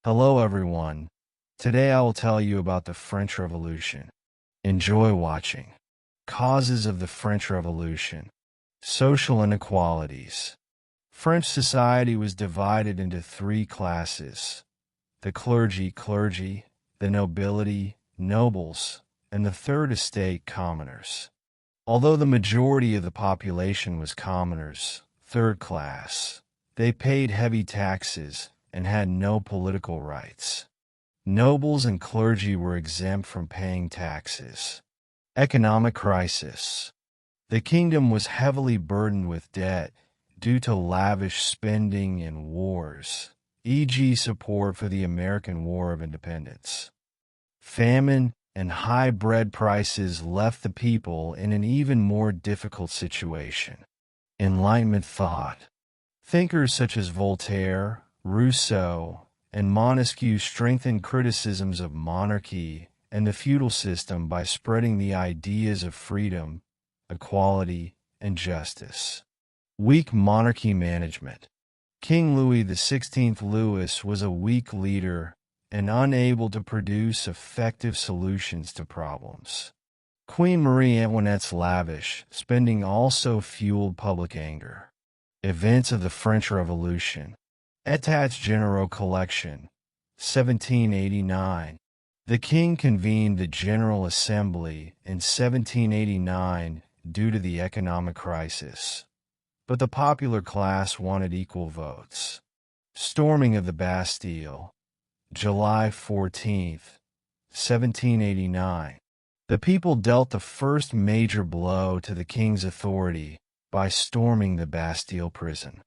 Hello everyone. Today I will tell you about the French Revolution. Enjoy watching. Causes of the French Revolution. Social inequalities. French society was divided into three classes: the clergy, the nobility, nobles, and the third estate, commoners. Although the majority of the population was commoners, third class, they paid heavy taxes and had no political rights. Nobles and clergy were exempt from paying taxes. Economic crisis. The kingdom was heavily burdened with debt due to lavish spending and wars, e.g. support for the American War of Independence. Famine and high bread prices left the people in an even more difficult situation. Enlightenment thought. Thinkers such as Voltaire, Rousseau, and Montesquieu strengthened criticisms of monarchy and the feudal system by spreading the ideas of freedom, equality, and justice. Weak monarchy management. King Louis XVI Louis was a weak leader and unable to produce effective solutions to problems. Queen Marie Antoinette's lavish spending also fueled public anger. Events of the French Revolution. États Généraux collection, 1789. The king convened the General Assembly in 1789 due to the economic crisis, but the popular class wanted equal votes. Storming of the Bastille, July 14, 1789. The people dealt the first major blow to the king's authority by storming the Bastille prison.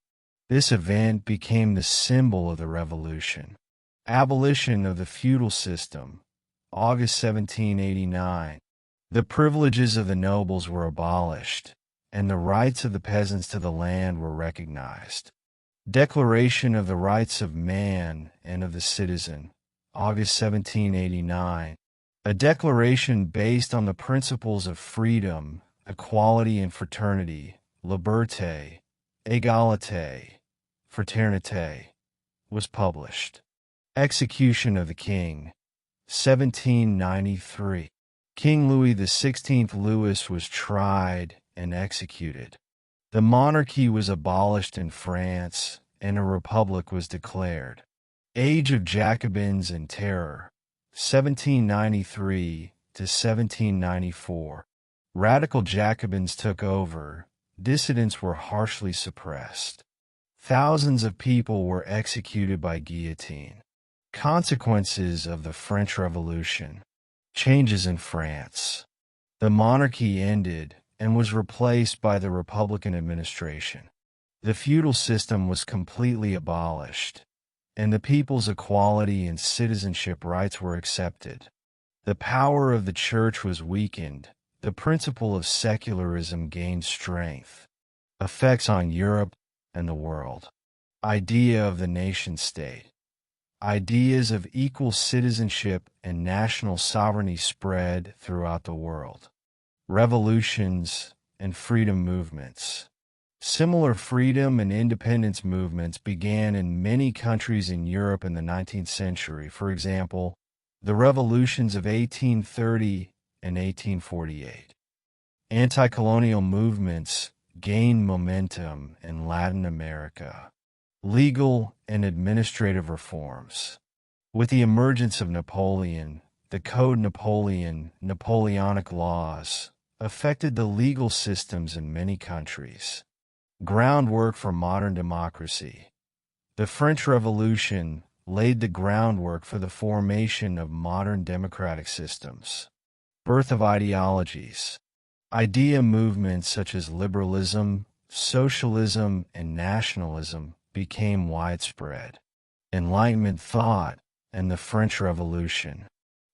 This event became the symbol of the revolution. Abolition of the feudal system, August 1789. The privileges of the nobles were abolished, and the rights of the peasants to the land were recognized. Declaration of the Rights of Man and of the Citizen, August 1789. A declaration based on the principles of freedom, equality and fraternity, liberté, égalité, fraternité, was published. Execution of the King, 1793. King Louis XVI Louis was tried and executed. The monarchy was abolished in France, and a republic was declared. Age of Jacobins and Terror, 1793 to 1794. Radical Jacobins took over. Dissidents were harshly suppressed. Thousands of people were executed by guillotine. Consequences of the French Revolution. Changes in France. The monarchy ended and was replaced by the Republican administration. The feudal system was completely abolished, and the people's equality and citizenship rights were accepted. The power of the church was weakened. The principle of secularism gained strength. Effects on Europe and the world. Idea of the nation-state. Ideas of equal citizenship and national sovereignty spread throughout the world. Revolutions and freedom movements. Similar freedom and independence movements began in many countries in Europe in the 19th century. For example, the revolutions of 1830 and 1848. Anti-colonial movements gained momentum in Latin America. Legal and administrative reforms. With the emergence of Napoleon, the Code Napoleon, Napoleonic laws, affected the legal systems in many countries. Groundwork for modern democracy. The French Revolution laid the groundwork for the formation of modern democratic systems. Birth of ideologies. Idea movements such as liberalism, socialism, and nationalism became widespread. Enlightenment thought and the French Revolution.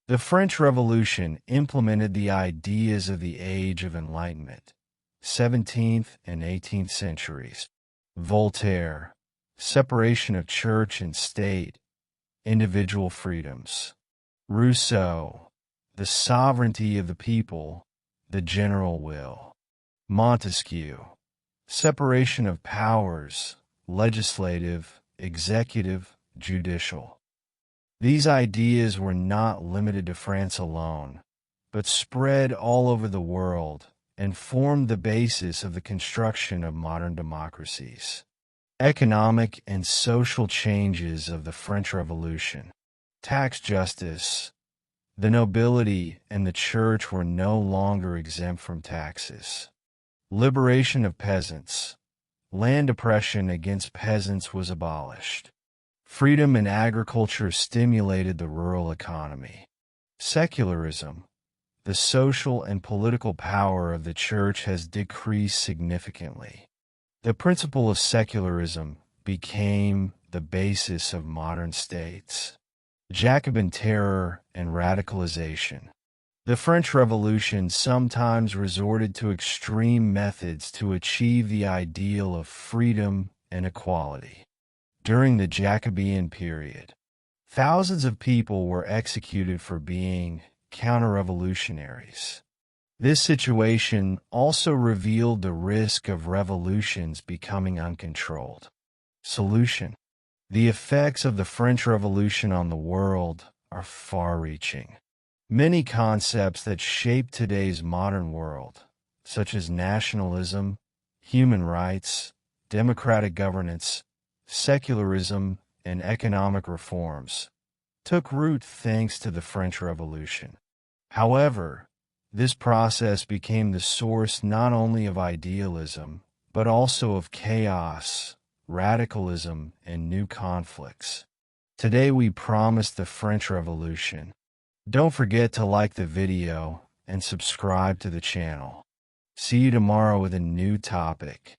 The French Revolution implemented the ideas of the Age of Enlightenment, 17th and 18th centuries. Voltaire, separation of church and state, individual freedoms. Rousseau, the sovereignty of the people, the general will. Montesquieu, separation of powers, legislative, executive, judicial. These ideas were not limited to France alone, but spread all over the world and formed the basis of the construction of modern democracies. Economic and social changes of the French Revolution. Tax justice. The nobility and the church were no longer exempt from taxes. Liberation of peasants. Land oppression against peasants was abolished. Freedom in agriculture stimulated the rural economy. Secularism. The social and political power of the church has decreased significantly. The principle of secularism became the basis of modern states. Jacobin terror and radicalization. The French Revolution sometimes resorted to extreme methods to achieve the ideal of freedom and equality. During the Jacobean period, thousands of people were executed for being counter-revolutionaries. This situation also revealed the risk of revolutions becoming uncontrolled. Solution. The effects of the French Revolution on the world are far-reaching. Many concepts that shape today's modern world, such as nationalism, human rights, democratic governance, secularism, and economic reforms, took root thanks to the French Revolution. However, this process became the source not only of idealism, but also of chaos, radicalism, and new conflicts. Today we promise the French Revolution. Don't forget to like the video and subscribe to the channel. See you tomorrow with a new topic.